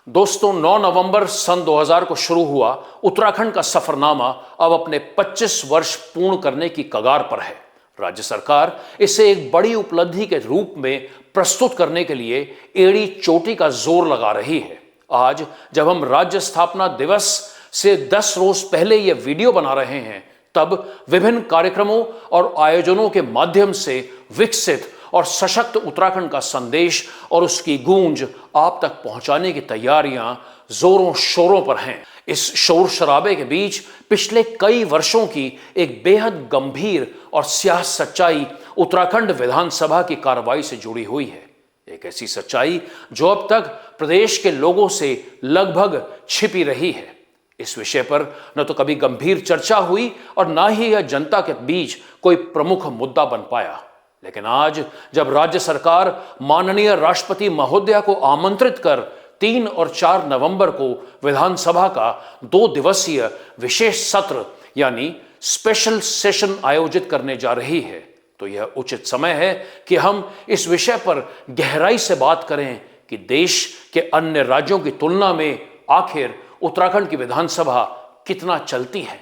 दोस्तों 9 नवंबर सन 2000 को शुरू हुआ उत्तराखंड का सफरनामा अब अपने 25 वर्ष पूर्ण करने की कगार पर है। राज्य सरकार इसे एक बड़ी उपलब्धि के रूप में प्रस्तुत करने के लिए एड़ी चोटी का जोर लगा रही है। आज जब हम राज्य स्थापना दिवस से 10 रोज पहले यह वीडियो बना रहे हैं, तब विभिन्न कार्यक्रमों और आयोजनों के माध्यम से विकसित और सशक्त उत्तराखंड का संदेश और उसकी गूंज आप तक पहुंचाने की तैयारियां जोरों शोरों पर हैं। इस शोर शराबे के बीच पिछले कई वर्षों की एक बेहद गंभीर और स्याह सच्चाई उत्तराखंड विधानसभा की कार्रवाई से जुड़ी हुई है। एक ऐसी सच्चाई जो अब तक प्रदेश के लोगों से लगभग छिपी रही है। इस विषय पर न तो कभी गंभीर चर्चा हुई और ना ही यह जनता के बीच कोई प्रमुख मुद्दा बन पाया। लेकिन आज जब राज्य सरकार माननीय राष्ट्रपति महोदया को आमंत्रित कर 3 और 4 नवंबर को विधानसभा का 2 दिवसीय विशेष सत्र यानी स्पेशल सेशन आयोजित करने जा रही है, तो यह उचित समय है कि हम इस विषय पर गहराई से बात करें कि देश के अन्य राज्यों की तुलना में आखिर उत्तराखंड की विधानसभा कितना चलती है,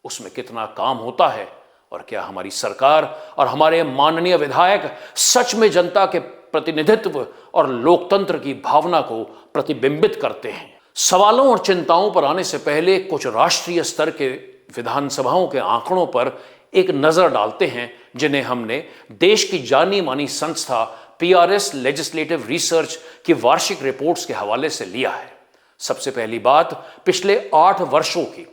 उसमें कितना काम होता है और क्या हमारी सरकार और हमारे माननीय विधायक सच में जनता के प्रतिनिधित्व और लोकतंत्र की भावना को प्रतिबिंबित करते हैं। सवालों और चिंताओं पर आने से पहले कुछ राष्ट्रीय स्तर के विधानसभाओं के आंकड़ों पर एक नजर डालते हैं, जिन्हें हमने देश की जानी मानी संस्था PRS लेजिस्लेटिव रिसर्च की वार्षिक रिपोर्ट्स के हवाले से लिया है। सबसे पहली बात पिछले 8 वर्षों की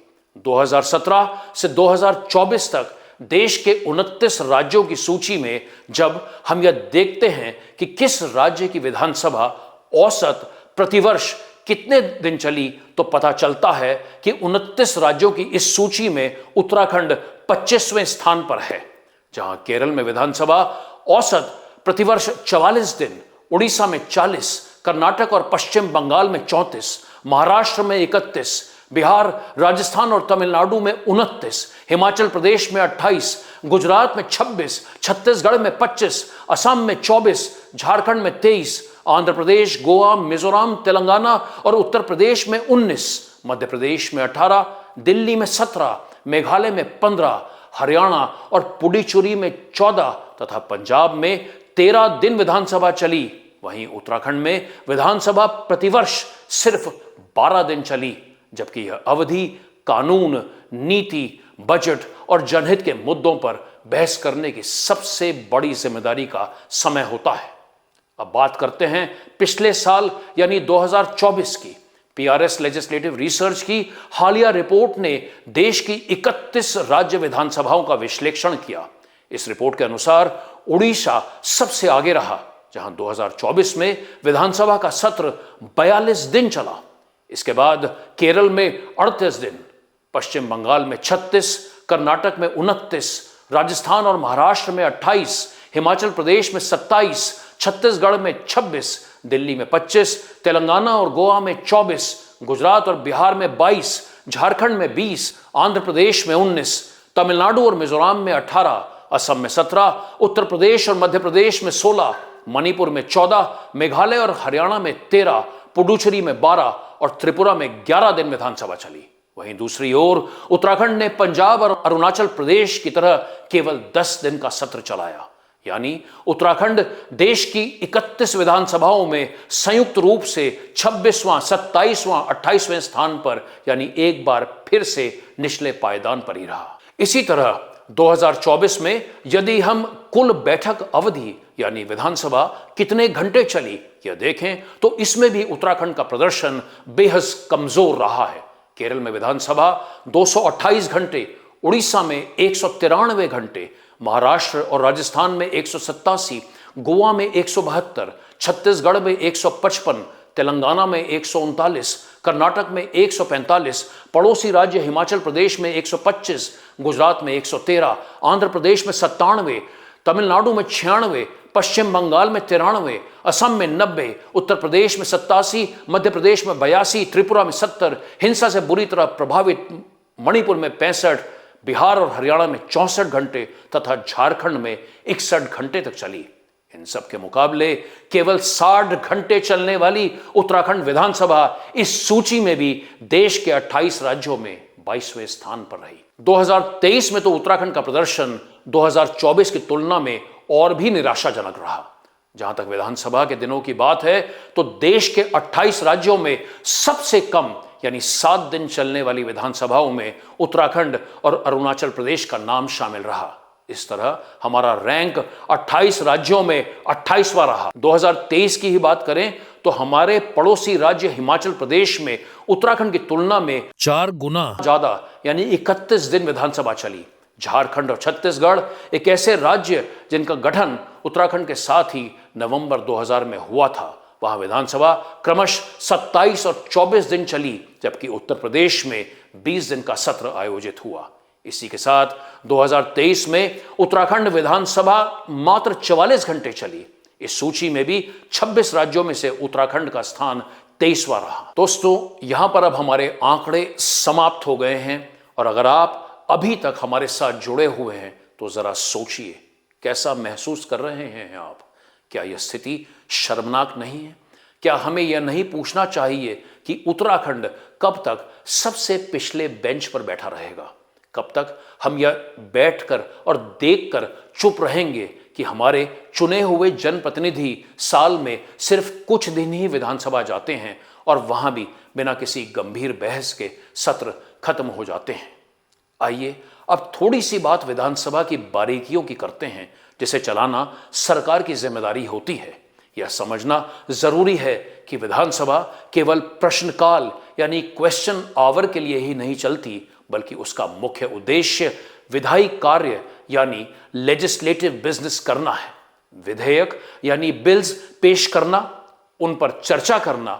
2017 से 2024 तक देश के 29 राज्यों की सूची में जब हम यह देखते हैं कि किस राज्य की विधानसभा औसत प्रतिवर्ष कितने दिन चली, तो पता चलता है कि 29 राज्यों की इस सूची में उत्तराखंड 25वें स्थान पर है, जहां केरल में विधानसभा औसत प्रतिवर्ष 44 दिन, उड़ीसा में 40, कर्नाटक और पश्चिम बंगाल में 34, महाराष्ट्र में 31, बिहार, राजस्थान और तमिलनाडु में 29, हिमाचल प्रदेश में 28, गुजरात में 26, छत्तीसगढ़ में 25, असम में 24, झारखंड में 23, आंध्र प्रदेश, गोवा, मिजोरम, तेलंगाना और उत्तर प्रदेश में 19, मध्य प्रदेश में 18, दिल्ली में 17, मेघालय में 15, हरियाणा और पुडुचेरी में 14 तथा पंजाब में 13 दिन विधानसभा चली। वहीं उत्तराखंड में विधानसभा प्रतिवर्ष सिर्फ 12 दिन चली, जबकि यह अवधि कानून, नीति, बजट और जनहित के मुद्दों पर बहस करने की सबसे बड़ी जिम्मेदारी का समय होता है। अब बात करते हैं पिछले साल यानी 2024 की। PRS लेजिस्लेटिव रिसर्च की हालिया रिपोर्ट ने देश की 31 राज्य विधानसभाओं का विश्लेषण किया। इस रिपोर्ट के अनुसार उड़ीसा सबसे आगे रहा, जहां 2024 में विधानसभा का सत्र 42 दिन चला। इसके बाद केरल में 38 दिन, पश्चिम बंगाल में 36, कर्नाटक में 29, राजस्थान और महाराष्ट्र में 28, हिमाचल प्रदेश में 27, छत्तीसगढ़ में 26, दिल्ली में 25, तेलंगाना और गोवा में 24, गुजरात और बिहार में 22, झारखंड में 20, आंध्र प्रदेश में 19, तमिलनाडु और मिजोरम में 18, असम में 17, उत्तर प्रदेश और मध्य प्रदेश में 16, मणिपुर में 14, मेघालय और हरियाणा में 13, पुडुचेरी में 12 और त्रिपुरा में 11 दिन विधानसभा चली। वहीं दूसरी ओर उत्तराखंड ने पंजाब और अरुणाचल प्रदेश की तरह केवल 10 दिन का सत्र चलाया। यानी उत्तराखंड देश की 31 विधानसभाओं में संयुक्त रूप से 26वां, 27वां, 28वें स्थान पर यानी एक बार फिर से निचले पायदान पर ही रहा। इसी तरह 2024 में यदि हम कुल बैठक अवधि यानी विधानसभा कितने घंटे चली यह देखें, तो इसमें भी उत्तराखंड का प्रदर्शन बेहद कमजोर रहा है। केरल में विधानसभा 228 घंटे, उड़ीसा में 193 घंटे, महाराष्ट्र और राजस्थान में 187, गोवा में 172, छत्तीसगढ़ में 155, तेलंगाना में 139, कर्नाटक में 145, पड़ोसी राज्य हिमाचल प्रदेश में 125, गुजरात में 113, आंध्र प्रदेश में 97, तमिलनाडु में 96, पश्चिम बंगाल में 93, असम में 90, उत्तर प्रदेश में 87, मध्य प्रदेश में 82, त्रिपुरा में 70, हिंसा से बुरी तरह प्रभावित मणिपुर में 65, बिहार और हरियाणा में 64 घंटे तथा झारखंड में 61 घंटे तक चली। इन सब के मुकाबले केवल 60 घंटे चलने वाली उत्तराखंड विधानसभा इस सूची में भी देश के 28 राज्यों में 22वें स्थान पर रही। 2023 में तो उत्तराखंड का प्रदर्शन 2024 की तुलना में और भी निराशाजनक रहा। जहां तक विधानसभा के दिनों की बात है तो देश के 28 राज्यों में सबसे कम यानी 7 दिन चलने वाली विधानसभाओं में उत्तराखंड और अरुणाचल प्रदेश का नाम शामिल रहा। इस तरह हमारा रैंक 28 राज्यों में 28वां रहा। 2023 की ही बात करें तो हमारे पड़ोसी राज्य हिमाचल प्रदेश में उत्तराखंड की तुलना में 4 गुना ज्यादा यानी 31 दिन विधानसभा चली। झारखंड और छत्तीसगढ़ एक ऐसे राज्य जिनका गठन उत्तराखंड के साथ ही नवंबर 2000 में हुआ था, वहां विधानसभा क्रमशः 27 और 24 दिन चली, जबकि उत्तर प्रदेश में 20 दिन का सत्र आयोजित हुआ। इसी के साथ 2023 में उत्तराखंड विधानसभा मात्र 44 घंटे चली। इस सूची में भी 26 राज्यों में से उत्तराखंड का स्थान 23वां रहा। दोस्तों, यहां पर अब हमारे आंकड़े समाप्त हो गए हैं और अगर आप अभी तक हमारे साथ जुड़े हुए हैं तो जरा सोचिए, कैसा महसूस कर रहे हैं आप? क्या यह स्थिति शर्मनाक नहीं है? क्या हमें यह नहीं पूछना चाहिए कि उत्तराखंड कब तक सबसे पिछले बेंच पर बैठा रहेगा? कब तक हम यह बैठकर और देखकर चुप रहेंगे कि हमारे चुने हुए जनप्रतिनिधि साल में सिर्फ कुछ दिन ही विधानसभा जाते हैं और वहां भी बिना किसी गंभीर बहस के सत्र खत्म हो जाते हैं? आइए अब थोड़ी सी बात विधानसभा की बारीकियों की करते हैं, जिसे चलाना सरकार की जिम्मेदारी होती है। यह समझना जरूरी है कि विधानसभा केवल प्रश्नकाल यानी क्वेश्चन आवर के लिए ही नहीं चलती, बल्कि उसका मुख्य उद्देश्य विधायी कार्य यानी लेजिस्लेटिव बिजनेस करना है। विधेयक यानी बिल्स पेश करना, उन पर चर्चा करना,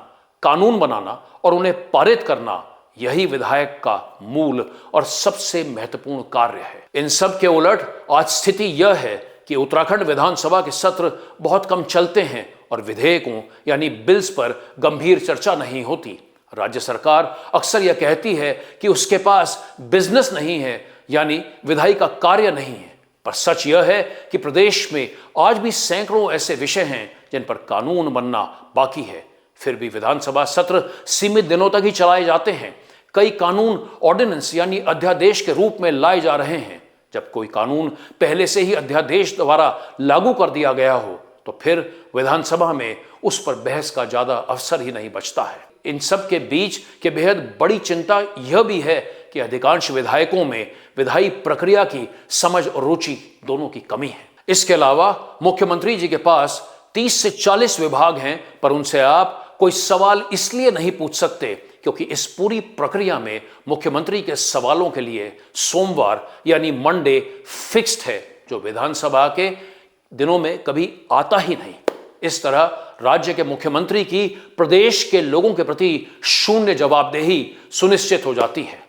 कानून बनाना और उन्हें पारित करना, यही विधायक का मूल और सबसे महत्वपूर्ण कार्य है। इन सब के उलट आज स्थिति यह है कि उत्तराखंड विधानसभा के सत्र बहुत कम चलते हैं और विधेयकों यानी बिल्स पर गंभीर चर्चा नहीं होती। राज्य सरकार अक्सर यह कहती है कि उसके पास बिजनेस नहीं है यानी विधायी का कार्य नहीं है, पर सच यह है कि प्रदेश में आज भी सैकड़ों ऐसे विषय हैं जिन पर कानून बनना बाकी है। फिर भी विधानसभा सत्र सीमित दिनों तक ही चलाए जाते हैं। कई कानून ऑर्डिनेंस यानी अध्यादेश के रूप में लाए जा रहे हैं। जब कोई कानून पहले से ही अध्यादेश द्वारा लागू कर दिया गया हो तो फिर विधानसभा में उस पर बहस का ज्यादा अवसर ही नहीं बचता है। इन सब के बीच के बेहद बड़ी चिंता यह भी है कि अधिकांश विधायकों में विधायी प्रक्रिया की समझ और रुचि दोनों की कमी है। इसके अलावा मुख्यमंत्री जी के पास 30 से 40 विभाग हैं, पर उनसे आप कोई सवाल इसलिए नहीं पूछ सकते क्योंकि इस पूरी प्रक्रिया में मुख्यमंत्री के सवालों के लिए सोमवार यानी मंडे फिक्स्ड है, जो विधानसभा के दिनों में कभी आता ही नहीं। इस तरह राज्य के मुख्यमंत्री की प्रदेश के लोगों के प्रति शून्य जवाबदेही सुनिश्चित हो जाती है।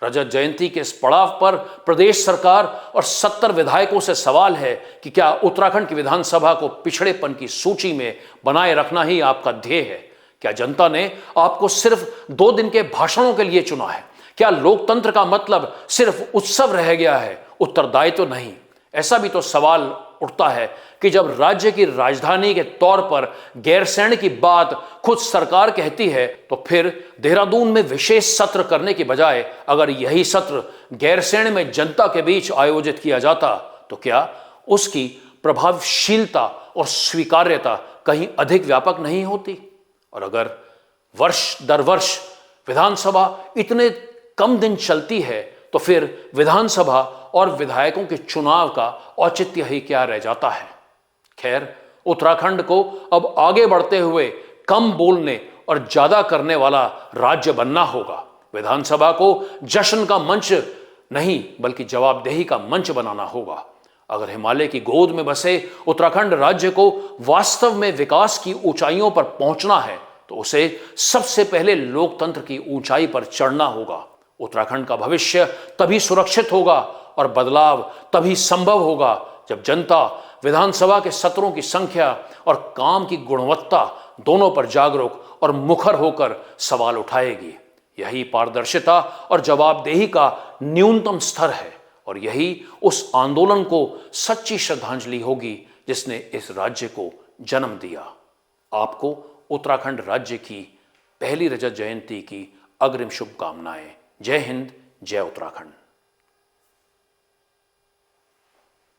रजत जयंती के इस पड़ाव पर प्रदेश सरकार और 70 विधायकों से सवाल है कि क्या उत्तराखंड की विधानसभा को पिछड़ेपन की सूची में बनाए रखना ही आपका ध्येय है? क्या जनता ने आपको सिर्फ 2 दिन के भाषणों के लिए चुना है? क्या लोकतंत्र का मतलब सिर्फ उत्सव रह गया है, उत्तरदायित्व तो नहीं? ऐसा भी तो सवाल उठता है कि जब राज्य की राजधानी के तौर पर गैरसैंण की बात खुद सरकार कहती है, तो फिर देहरादून में विशेष सत्र करने की बजाय अगर यही सत्र गैरसैंण में जनता के बीच आयोजित किया जाता तो क्या उसकी प्रभावशीलता और स्वीकार्यता कहीं अधिक व्यापक नहीं होती? और अगर वर्ष दर वर्ष विधानसभा इतने कम दिन चलती है तो फिर विधानसभा और विधायकों के चुनाव का औचित्य ही क्या रह जाता है? खैर, उत्तराखंड को अब आगे बढ़ते हुए कम बोलने और ज्यादा करने वाला राज्य बनना होगा। विधानसभा को जश्न का मंच नहीं बल्कि जवाबदेही का मंच बनाना होगा। अगर हिमालय की गोद में बसे उत्तराखंड राज्य को वास्तव में विकास की ऊंचाइयों पर पहुंचना है तो उसे सबसे पहले लोकतंत्र की ऊंचाई पर चढ़ना होगा। उत्तराखंड का भविष्य तभी सुरक्षित होगा और बदलाव तभी संभव होगा जब जनता विधानसभा के सत्रों की संख्या और काम की गुणवत्ता दोनों पर जागरूक और मुखर होकर सवाल उठाएगी। यही पारदर्शिता और जवाबदेही का न्यूनतम स्तर है और यही उस आंदोलन को सच्ची श्रद्धांजलि होगी जिसने इस राज्य को जन्म दिया। आपको उत्तराखंड राज्य की पहली रजत जयंती की अग्रिम शुभकामनाएं। जय हिंद, जय उत्तराखंड।